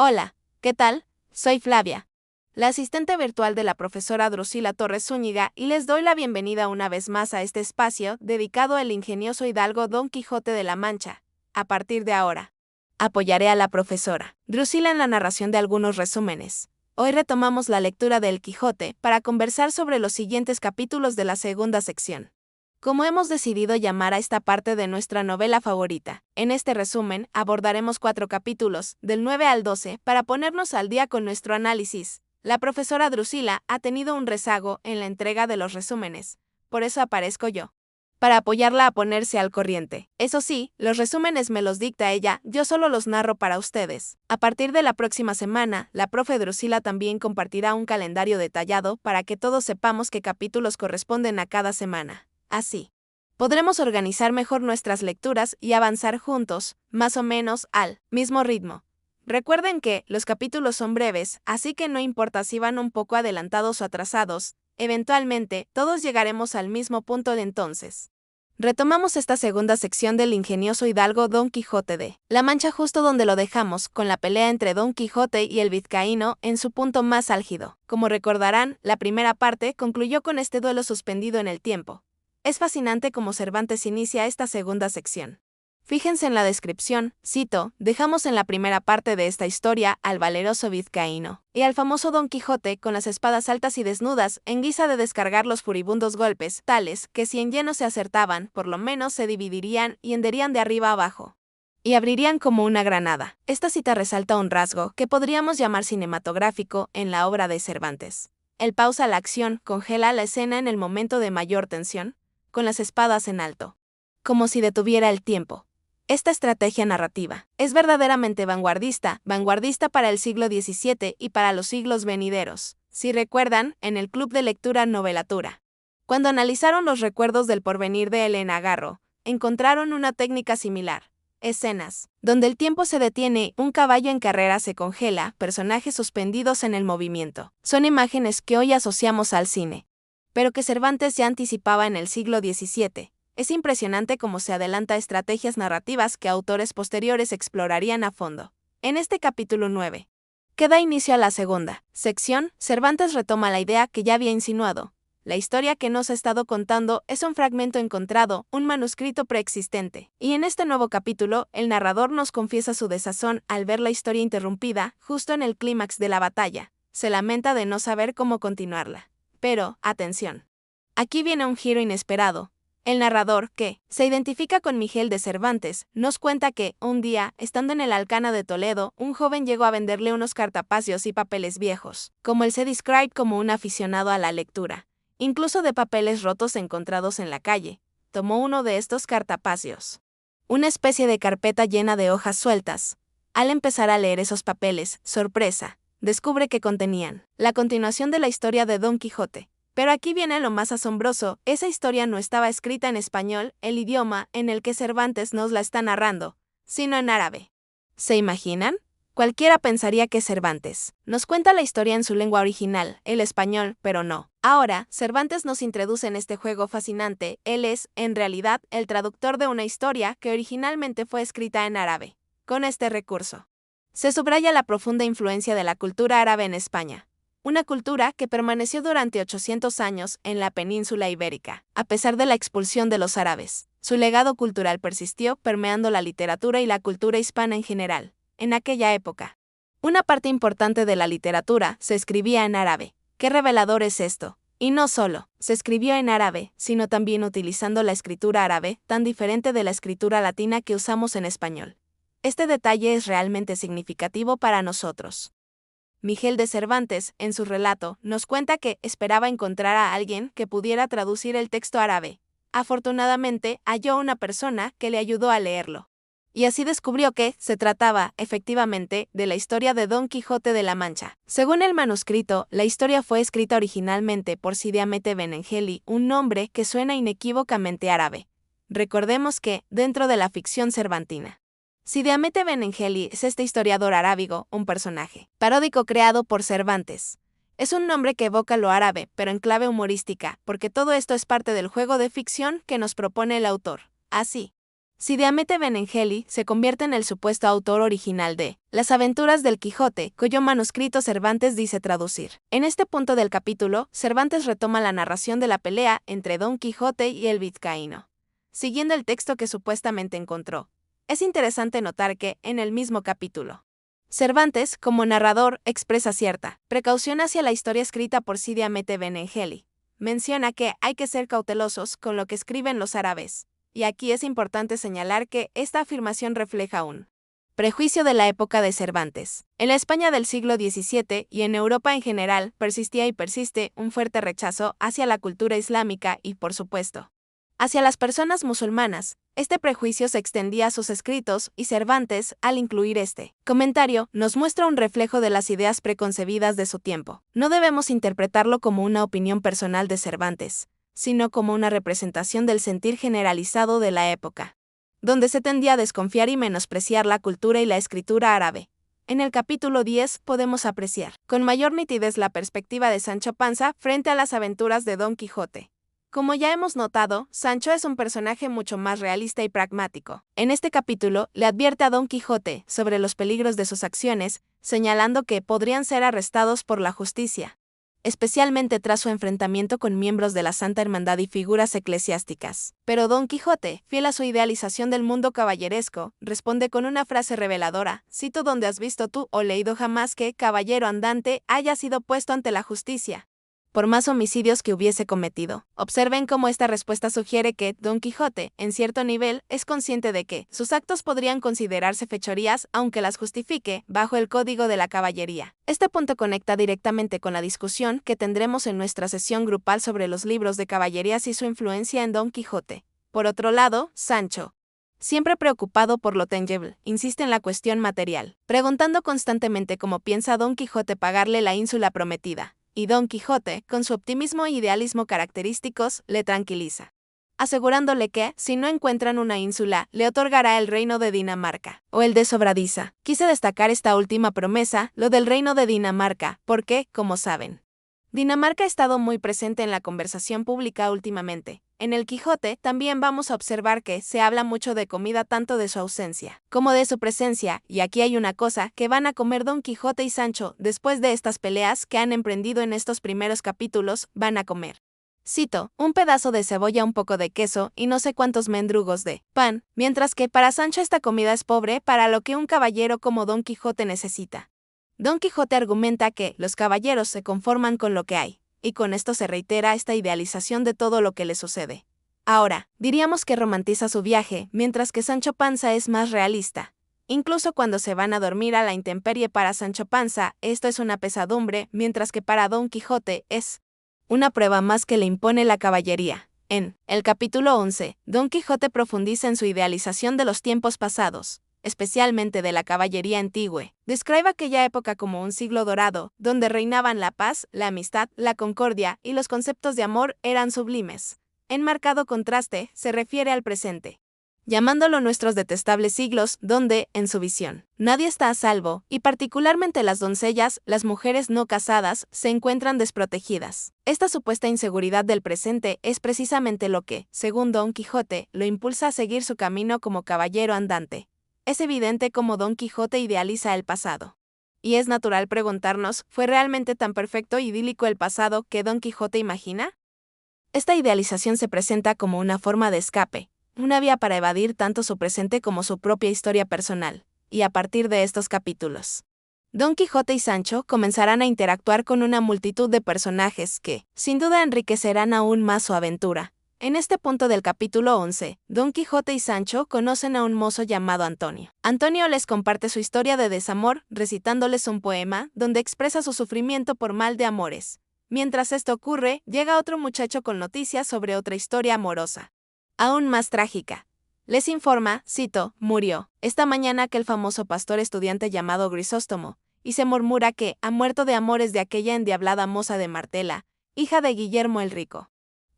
Hola, ¿qué tal? Soy Flavia, la asistente virtual de la profesora Drusila Torres Zúñiga, y les doy la bienvenida una vez más a este espacio dedicado al ingenioso hidalgo Don Quijote de la Mancha. A partir de ahora, apoyaré a la profesora Drusila en la narración de algunos resúmenes. Hoy retomamos la lectura del Quijote para conversar sobre los siguientes capítulos de la segunda sección. Como hemos decidido llamar a esta parte de nuestra novela favorita, en este resumen abordaremos 4 capítulos, del 9 al 12, para ponernos al día con nuestro análisis. La profesora Drusila ha tenido un rezago en la entrega de los resúmenes, por eso aparezco yo, para apoyarla a ponerse al corriente. Eso sí, los resúmenes me los dicta ella, yo solo los narro para ustedes. A partir de la próxima semana, la profe Drusila también compartirá un calendario detallado para que todos sepamos qué capítulos corresponden a cada semana. Así, podremos organizar mejor nuestras lecturas y avanzar juntos, más o menos al mismo ritmo. Recuerden que los capítulos son breves, así que no importa si van un poco adelantados o atrasados, eventualmente todos llegaremos al mismo punto de entonces. Retomamos esta segunda sección del ingenioso hidalgo Don Quijote de La Mancha justo donde lo dejamos, con la pelea entre Don Quijote y el vizcaíno en su punto más álgido. Como recordarán, la primera parte concluyó con este duelo suspendido en el tiempo. Es fascinante cómo Cervantes inicia esta segunda sección. Fíjense en la descripción, cito, dejamos en la primera parte de esta historia al valeroso vizcaíno y al famoso Don Quijote con las espadas altas y desnudas en guisa de descargar los furibundos golpes, tales que si en lleno se acertaban, por lo menos se dividirían y henderían de arriba abajo, y abrirían como una granada. Esta cita resalta un rasgo que podríamos llamar cinematográfico en la obra de Cervantes. Él pausa la acción, congela la escena en el momento de mayor tensión, con las espadas en alto, como si detuviera el tiempo. Esta estrategia narrativa es verdaderamente vanguardista para el siglo XVII y para los siglos venideros. Si recuerdan, en el Club de Lectura Novelatura, cuando analizaron los recuerdos del porvenir de Elena Garro, encontraron una técnica similar. Escenas donde el tiempo se detiene, un caballo en carrera se congela, personajes suspendidos en el movimiento. Son imágenes que hoy asociamos al cine, pero que Cervantes ya anticipaba en el siglo XVII. Es impresionante cómo se adelanta estrategias narrativas que autores posteriores explorarían a fondo. En este capítulo 9, que da inicio a la segunda sección, Cervantes retoma la idea que ya había insinuado. La historia que nos ha estado contando es un fragmento encontrado, un manuscrito preexistente. Y en este nuevo capítulo, el narrador nos confiesa su desazón al ver la historia interrumpida justo en el clímax de la batalla. Se lamenta de no saber cómo continuarla. Pero, atención. Aquí viene un giro inesperado. El narrador, que se identifica con Miguel de Cervantes, nos cuenta que, un día, estando en el Alcana de Toledo, un joven llegó a venderle unos cartapacios y papeles viejos, como él se describe como un aficionado a la lectura, incluso de papeles rotos encontrados en la calle. Tomó uno de estos cartapacios, una especie de carpeta llena de hojas sueltas. Al empezar a leer esos papeles, sorpresa, descubre que contenían la continuación de la historia de Don Quijote. Pero aquí viene lo más asombroso, esa historia no estaba escrita en español, el idioma en el que Cervantes nos la está narrando, sino en árabe. ¿Se imaginan? Cualquiera pensaría que Cervantes nos cuenta la historia en su lengua original, el español, pero no. Ahora, Cervantes nos introduce en este juego fascinante. Él es, en realidad, el traductor de una historia que originalmente fue escrita en árabe. Con este recurso, se subraya la profunda influencia de la cultura árabe en España. Una cultura que permaneció durante 800 años en la península ibérica. A pesar de la expulsión de los árabes, su legado cultural persistió permeando la literatura y la cultura hispana en general. En aquella época, una parte importante de la literatura se escribía en árabe. ¡Qué revelador es esto! Y no solo se escribió en árabe, sino también utilizando la escritura árabe, tan diferente de la escritura latina que usamos en español. Este detalle es realmente significativo para nosotros. Miguel de Cervantes, en su relato, nos cuenta que esperaba encontrar a alguien que pudiera traducir el texto árabe. Afortunadamente, halló una persona que le ayudó a leerlo. Y así descubrió que se trataba, efectivamente, de la historia de Don Quijote de la Mancha. Según el manuscrito, la historia fue escrita originalmente por Cide Hamete Benengeli, un nombre que suena inequívocamente árabe. Recordemos que, dentro de la ficción cervantina, Cide Hamete Benengeli es este historiador arábigo, un personaje paródico creado por Cervantes. Es un nombre que evoca lo árabe, pero en clave humorística, porque todo esto es parte del juego de ficción que nos propone el autor. Así, Cide Hamete Benengeli se convierte en el supuesto autor original de Las aventuras del Quijote, cuyo manuscrito Cervantes dice traducir. En este punto del capítulo, Cervantes retoma la narración de la pelea entre Don Quijote y el vizcaíno, siguiendo el texto que supuestamente encontró. Es interesante notar que, en el mismo capítulo, Cervantes, como narrador, expresa cierta precaución hacia la historia escrita por Cide Hamete Benengeli. Menciona que hay que ser cautelosos con lo que escriben los árabes. Y aquí es importante señalar que esta afirmación refleja un prejuicio de la época de Cervantes. En la España del siglo XVII y en Europa en general persistía y persiste un fuerte rechazo hacia la cultura islámica y, por supuesto, hacia las personas musulmanas. Este prejuicio se extendía a sus escritos y Cervantes, al incluir este comentario, nos muestra un reflejo de las ideas preconcebidas de su tiempo. No debemos interpretarlo como una opinión personal de Cervantes, sino como una representación del sentir generalizado de la época, donde se tendía a desconfiar y menospreciar la cultura y la escritura árabe. En el capítulo 10 podemos apreciar con mayor nitidez la perspectiva de Sancho Panza frente a las aventuras de Don Quijote. Como ya hemos notado, Sancho es un personaje mucho más realista y pragmático. En este capítulo, le advierte a Don Quijote sobre los peligros de sus acciones, señalando que podrían ser arrestados por la justicia, especialmente tras su enfrentamiento con miembros de la Santa Hermandad y figuras eclesiásticas. Pero Don Quijote, fiel a su idealización del mundo caballeresco, responde con una frase reveladora, cito: ¿dónde has visto tú o leído jamás que, caballero andante, haya sido puesto ante la justicia por más homicidios que hubiese cometido? Observen cómo esta respuesta sugiere que Don Quijote, en cierto nivel, es consciente de que sus actos podrían considerarse fechorías, aunque las justifique, bajo el código de la caballería. Este punto conecta directamente con la discusión que tendremos en nuestra sesión grupal sobre los libros de caballerías y su influencia en Don Quijote. Por otro lado, Sancho, siempre preocupado por lo tangible, insiste en la cuestión material, preguntando constantemente cómo piensa Don Quijote pagarle la ínsula prometida. Y Don Quijote, con su optimismo e idealismo característicos, le tranquiliza, asegurándole que, si no encuentran una ínsula, le otorgará el reino de Dinamarca, o el de Sobradiza. Quise destacar esta última promesa, lo del reino de Dinamarca, porque, como saben, Dinamarca ha estado muy presente en la conversación pública últimamente. En el Quijote también vamos a observar que se habla mucho de comida, tanto de su ausencia como de su presencia, y aquí hay una cosa que van a comer Don Quijote y Sancho después de estas peleas que han emprendido en estos primeros capítulos. Van a comer, cito, un pedazo de cebolla, un poco de queso y no sé cuántos mendrugos de pan, mientras que para Sancho esta comida es pobre para lo que un caballero como Don Quijote necesita. Don Quijote argumenta que los caballeros se conforman con lo que hay, y con esto se reitera esta idealización de todo lo que le sucede. Ahora, diríamos que romantiza su viaje, mientras que Sancho Panza es más realista. Incluso cuando se van a dormir a la intemperie, para Sancho Panza, esto es una pesadumbre, mientras que para Don Quijote es una prueba más que le impone la caballería. En el capítulo 11, Don Quijote profundiza en su idealización de los tiempos pasados, especialmente de la caballería antigua. Describe aquella época como un siglo dorado, donde reinaban la paz, la amistad, la concordia, y los conceptos de amor eran sublimes. En marcado contraste, se refiere al presente, llamándolo nuestros detestables siglos, donde, en su visión, nadie está a salvo, y particularmente las doncellas, las mujeres no casadas, se encuentran desprotegidas. Esta supuesta inseguridad del presente es precisamente lo que, según Don Quijote, lo impulsa a seguir su camino como caballero andante. Es evidente cómo Don Quijote idealiza el pasado. Y es natural preguntarnos, ¿fue realmente tan perfecto e idílico el pasado que Don Quijote imagina? Esta idealización se presenta como una forma de escape, una vía para evadir tanto su presente como su propia historia personal, y a partir de estos capítulos, Don Quijote y Sancho comenzarán a interactuar con una multitud de personajes que, sin duda, enriquecerán aún más su aventura. En este punto del capítulo 11, Don Quijote y Sancho conocen a un mozo llamado Antonio. Antonio les comparte su historia de desamor, recitándoles un poema donde expresa su sufrimiento por mal de amores. Mientras esto ocurre, llega otro muchacho con noticias sobre otra historia amorosa, aún más trágica. Les informa, cito, murió esta mañana aquel famoso pastor estudiante llamado Grisóstomo, y se murmura que ha muerto de amores de aquella endiablada moza de Martela, hija de Guillermo el Rico,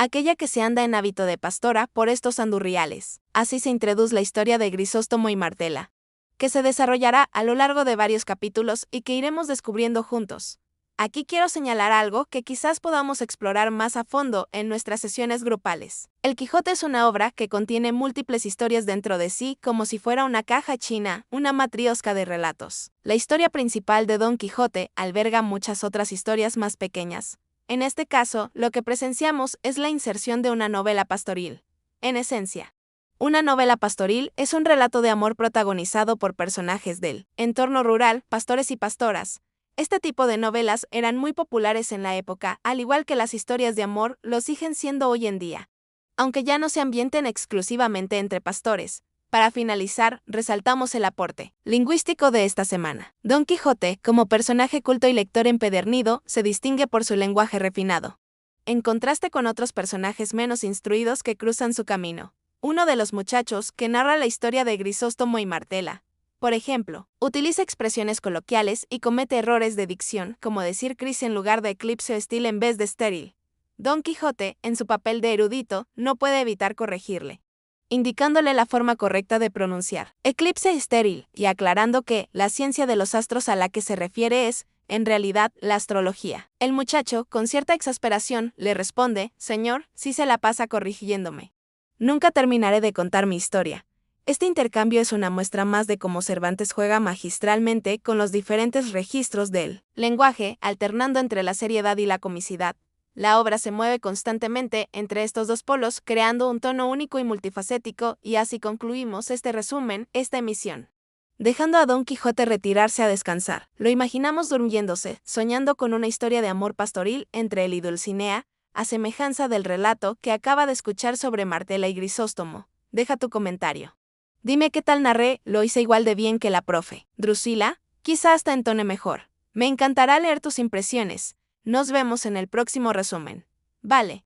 aquella que se anda en hábito de pastora por estos andurriales. Así se introduce la historia de Grisóstomo y Martela, que se desarrollará a lo largo de varios capítulos y que iremos descubriendo juntos. Aquí quiero señalar algo que quizás podamos explorar más a fondo en nuestras sesiones grupales. El Quijote es una obra que contiene múltiples historias dentro de sí, como si fuera una caja china, una matriosca de relatos. La historia principal de Don Quijote alberga muchas otras historias más pequeñas. En este caso, lo que presenciamos es la inserción de una novela pastoril. En esencia, una novela pastoril es un relato de amor protagonizado por personajes del entorno rural, pastores y pastoras. Este tipo de novelas eran muy populares en la época, al igual que las historias de amor lo siguen siendo hoy en día, aunque ya no se ambienten exclusivamente entre pastores. Para finalizar, resaltamos el aporte lingüístico de esta semana. Don Quijote, como personaje culto y lector empedernido, se distingue por su lenguaje refinado, en contraste con otros personajes menos instruidos que cruzan su camino. Uno de los muchachos que narra la historia de Grisóstomo y Martela, por ejemplo, utiliza expresiones coloquiales y comete errores de dicción, como decir Cris en lugar de eclipse o estil en vez de estéril. Don Quijote, en su papel de erudito, no puede evitar corregirle, indicándole la forma correcta de pronunciar eclipse estéril, y aclarando que la ciencia de los astros a la que se refiere es, en realidad, la astrología. El muchacho, con cierta exasperación, le responde: Señor, sí se la pasa corrigiéndome. Nunca terminaré de contar mi historia. Este intercambio es una muestra más de cómo Cervantes juega magistralmente con los diferentes registros del lenguaje, alternando entre la seriedad y la comicidad. La obra se mueve constantemente entre estos dos polos, creando un tono único y multifacético, y así concluimos este resumen, esta emisión, dejando a Don Quijote retirarse a descansar. Lo imaginamos durmiéndose, soñando con una historia de amor pastoril entre él y Dulcinea, a semejanza del relato que acaba de escuchar sobre Martela y Grisóstomo. Deja tu comentario. Dime qué tal narré, lo hice igual de bien que la profe Drusila, quizá hasta entone mejor. Me encantará leer tus impresiones. Nos vemos en el próximo resumen. Vale.